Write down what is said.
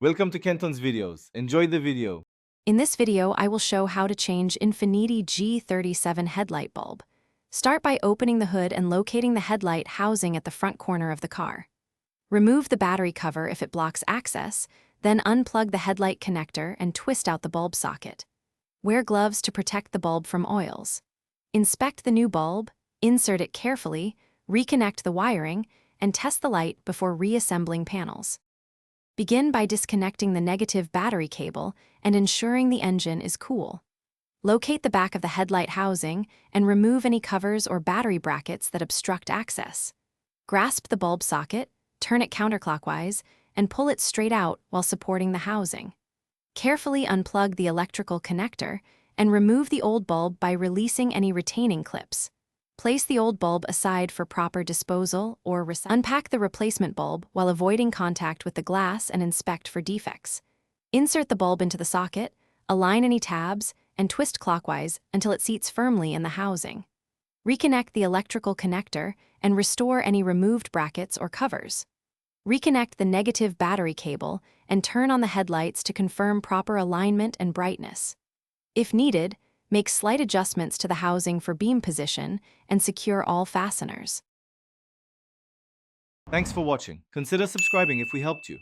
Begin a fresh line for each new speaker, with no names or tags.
Welcome to Kenton's videos. Enjoy the video.
In this video, I will show how to change Infiniti G37 headlight bulb. Start by opening the hood and locating the headlight housing at the front corner of the car. Remove the battery cover if it blocks access, then unplug the headlight connector and twist out the bulb socket. Wear gloves to protect the bulb from oils. Inspect the new bulb, insert it carefully, reconnect the wiring, and test the light before reassembling panels. Begin by disconnecting the negative battery cable and ensuring the engine is cool. Locate the back of the headlight housing and remove any covers or battery brackets that obstruct access. Grasp the bulb socket, turn it counterclockwise, and pull it straight out while supporting the housing. Carefully unplug the electrical connector and remove the old bulb by releasing any retaining clips. Place the old bulb aside for proper disposal or unpack the replacement bulb while avoiding contact with the glass and inspect for defects. Insert the bulb into the socket, align any tabs, and twist clockwise until it seats firmly in the housing. Reconnect the electrical connector and restore any removed brackets or covers. Reconnect the negative battery cable and turn on the headlights to confirm proper alignment and brightness. If needed, make slight adjustments to the housing for beam position and secure all fasteners.
Thanks for watching. Consider subscribing if we helped you.